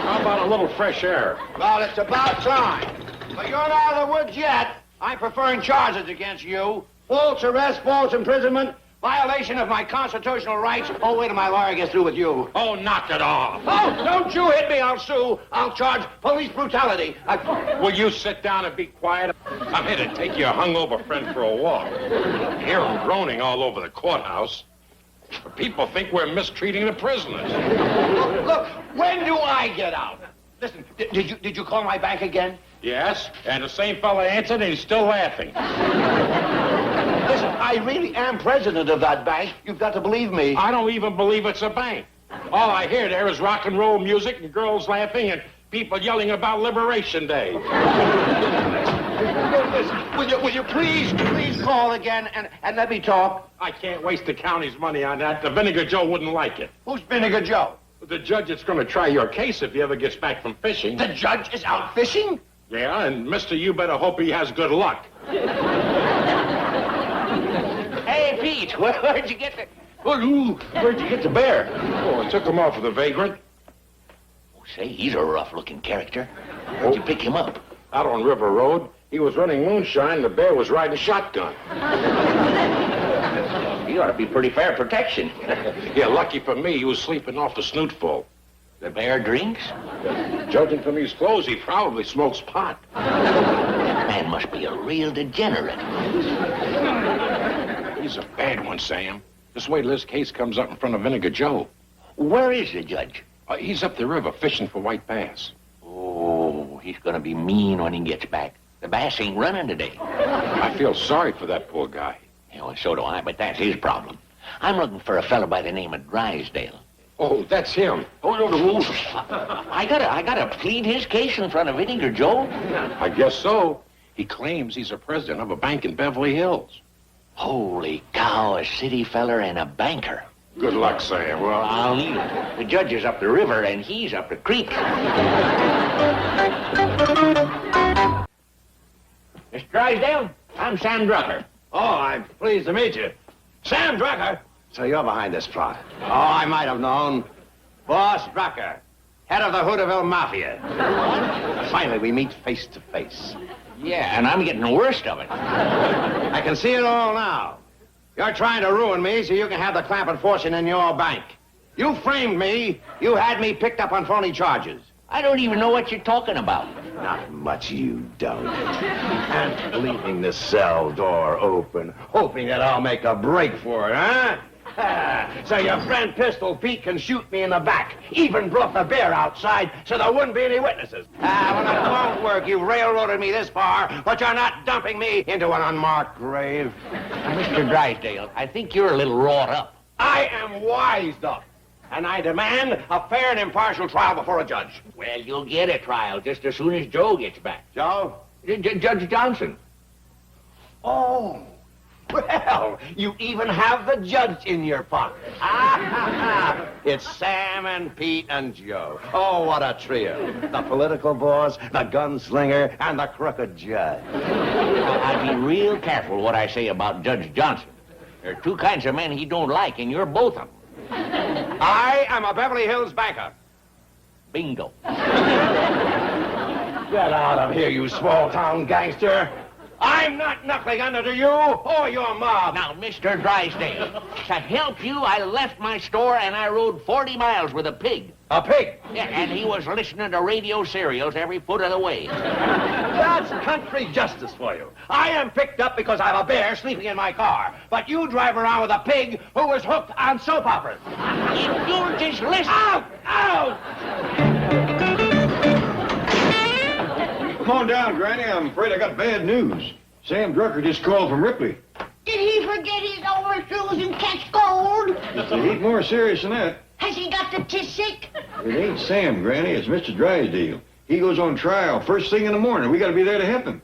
How about a little fresh air? Well, it's about time. But you're not out of the woods yet. I'm preferring charges against you. False arrest, false imprisonment, violation of my constitutional rights. Oh, wait till my lawyer gets through with you. Oh, knock it off. Oh, don't you hit me, I'll sue. I'll charge police brutality. Will you sit down and be quiet? I'm here to take your hungover friend for a walk. Hear him groaning all over the courthouse. People think we're mistreating the prisoners. Look, when do I get out? Listen, did you call my bank again? Yes, and the same fella answered and he's still laughing. Listen, I really am president of that bank. You've got to believe me. I don't even believe it's a bank. All I hear there is rock and roll music and girls laughing and people yelling about Liberation Day. Listen, will you please call again and let me talk? I can't waste the county's money on that. The Vinegar Joe wouldn't like it. Who's Vinegar Joe? The judge that's going to try your case if he ever gets back from fishing. The judge is out fishing? Yeah, and mister, you better hope he has good luck. Hey, Pete, where'd you get the bear? Oh, I took him off with a vagrant. Oh, say, he's a rough-looking character. Where'd you pick him up? Out on River Road. He was running moonshine, the bear was riding shotgun. You ought to be pretty fair protection. Yeah, lucky for me, he was sleeping off the snootful. The bear drinks? Judging from his clothes, he probably smokes pot. That man must be a real degenerate. He's a bad one, Sam. Just wait till this case comes up in front of Vinegar Joe. Where is the judge? He's up the river fishing for white bass. Oh, he's gonna be mean when he gets back. The bass ain't running today. I feel sorry for that poor guy. You know, so do I, but that's his problem. I'm looking for a fellow by the name of Drysdale. Oh, that's him. Oh, no, I gotta plead his case in front of Vinegar Joe. I guess so. He claims he's a president of a bank in Beverly Hills. Holy cow, a city feller and a banker. Good luck, Sam. Well, I'll need it. The judge is up the river and he's up the creek. Mr. Drysdale, I'm Sam Drucker. Oh, I'm pleased to meet you. Sam Drucker? So you're behind this plot. Oh, I might have known. Boss Drucker, head of the Hooterville Mafia. Finally, we meet face to face. Yeah, and I'm getting the worst of it. I can see it all now. You're trying to ruin me so you can have the Clampett fortune in your bank. You framed me. You had me picked up on phony charges. I don't even know what you're talking about. Not much you don't. And leaving the cell door open, hoping that I'll make a break for it, huh? So your friend Pistol Pete can shoot me in the back. Even brought the bear outside so there wouldn't be any witnesses. Well, it won't work. You've railroaded me this far, but you're not dumping me into an unmarked grave. Mr. Drysdale, I think you're a little wrought up. I am wised up. And I demand a fair and impartial trial before a judge. Well, you'll get a trial just as soon as Joe gets back. Joe? Judge Johnson. Oh, well, you even have the judge in your pocket. It's Sam and Pete and Joe. Oh, what a trio. The political boss, the gunslinger, and the crooked judge. I'd be real careful what I say about Judge Johnson. There are two kinds of men he don't like, and you're both of them. I am a Beverly Hills banker. Bingo. Get out of here, you small-town gangster. I'm not knuckling under to you or your mob. Now, Mr. Drysdale, to help you, I left my store and I rode 40 miles with a pig. A pig? Yeah, and he was listening to radio serials every foot of the way. That's country justice for you. I am picked up because I have a bear sleeping in my car. But you drive around with a pig who was hooked on soap operas. If you'll just listen... Out! Out! Come on down, Granny. I'm afraid I got bad news. Sam Drucker just called from Ripley. Did he forget his overshoes and catch cold? It's a heap more serious than that. Has he got the sick? It ain't Sam, Granny. It's Mr. Drysdale. He goes on trial first thing in the morning. We got to be there to help him.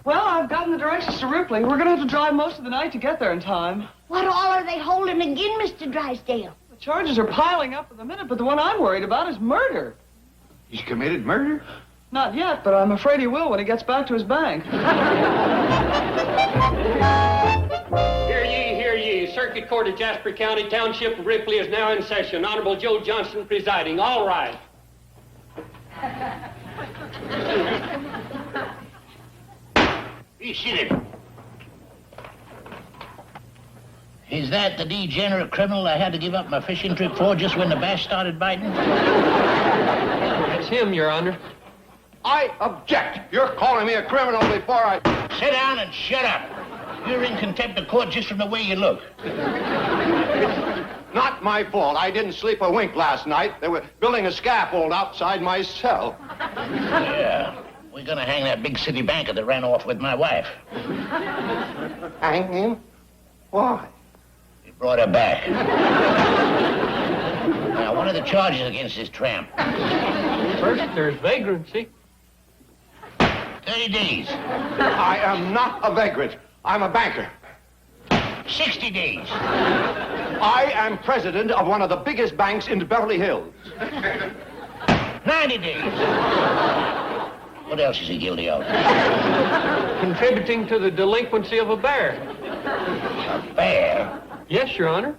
Well, I've gotten the directions to Ripley. We're going to have to drive most of the night to get there in time. What all are they holding again, Mr. Drysdale? The charges are piling up in the minute, but the one I'm worried about is murder. He's committed murder? Not yet, but I'm afraid he will when he gets back to his bank. Hear ye, hear ye. Circuit Court of Jasper County, Township of Ripley is now in session. Honorable Joe Johnson presiding. All rise. Be seated. Is that the degenerate criminal I had to give up my fishing trip for just when the bass started biting? That's him, Your Honor. I object. You're calling me a criminal before I... Sit down and shut up. You're in contempt of court just from the way you look. Not my fault. I didn't sleep a wink last night. They were building a scaffold outside my cell. Yeah. We're gonna hang that big city banker that ran off with my wife. Hang him? Why? He brought her back. Now, what are the charges against this tramp? First, there's vagrancy. 30 days. I am not a vagrant. I'm a banker. 60 days. I am president of one of the biggest banks in Beverly Hills. 90 days. What else is he guilty of? Contributing to the delinquency of a bear. A bear? Yes, Your Honor.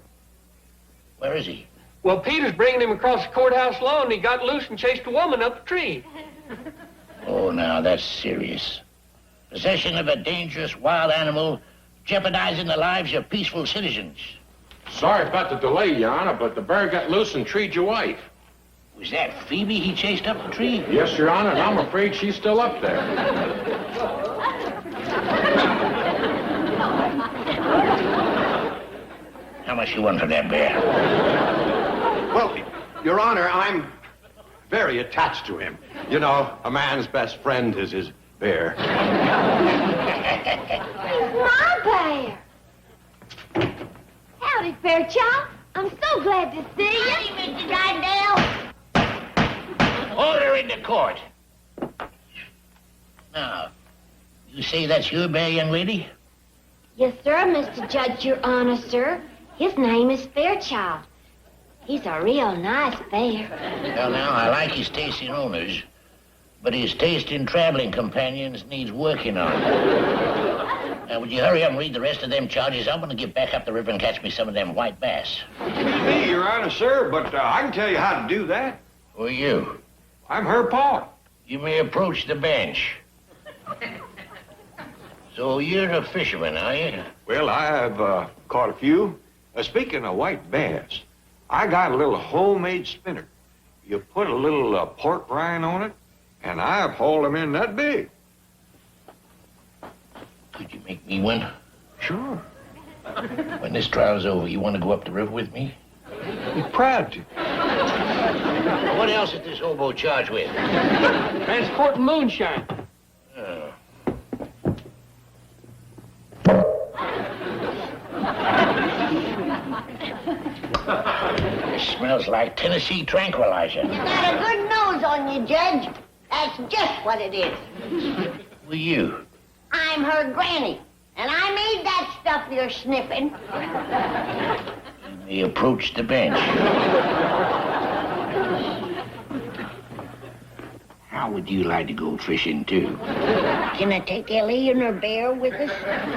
Where is he? Well, Peter's bringing him across the courthouse lawn, and he got loose and chased a woman up a tree. Oh, now, that's serious. Possession of a dangerous wild animal jeopardizing the lives of peaceful citizens. Sorry about the delay, Your Honor, but the bear got loose and treed your wife. Was that Phoebe he chased up the tree? Yes, Your Honor, and I'm afraid she's still up there. How much you want for that bear? Well, Your Honor, I'm very attached to him. You know, a man's best friend is his bear. My bear. Howdy, Fairchild. I'm so glad to see you. Howdy, Mr. Drysdale. Order in the court. Now, you say that's your bear, young lady? Yes, sir, Mr. Judge, Your Honor, sir. His name is Fairchild. He's a real nice bear. Well, now, I like his taste in owners, but his taste in traveling companions needs working on. Now, would you hurry up and read the rest of them charges? I want to get back up the river and catch me some of them white bass. Me, Your Honor, sir, but I can tell you how to do that. Who are you? I'm her pa. You may approach the bench. So you're a fisherman, are you? Well, I've caught a few. Speaking of white bass, I got a little homemade spinner. You put a little pork rind on it, and I've hauled them in that big. Could you make me one? Sure. When this trial's over, you want to go up the river with me? Be proud to. What else is this hobo charged with? Transporting moonshine. Oh. It smells like Tennessee tranquilizer. You got a good nose on you, Judge. That's just what it is. Who are you? I'm her granny, and I made that stuff you're sniffing. He approached the bench. How would you like to go fishing, too? Can I take Ellie and her bear with us?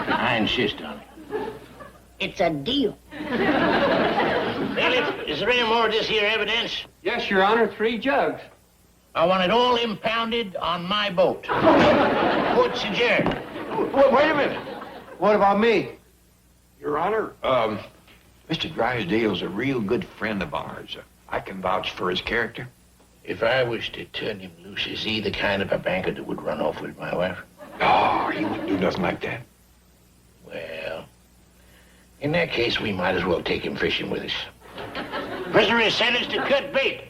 I insist on it. It's a deal. Well, is there any more of this here evidence? Yes, Your Honor, 3 jugs. I want it all impounded on my boat. Court's adjourned. Wait a minute. What about me? Your Honor, Mr. Drysdale's a real good friend of ours. I can vouch for his character. If I was to turn him loose, is he the kind of a banker that would run off with my wife? Oh, he wouldn't do nothing like that. Well, in that case, we might as well take him fishing with us. Prisoner is sentenced to cut bait.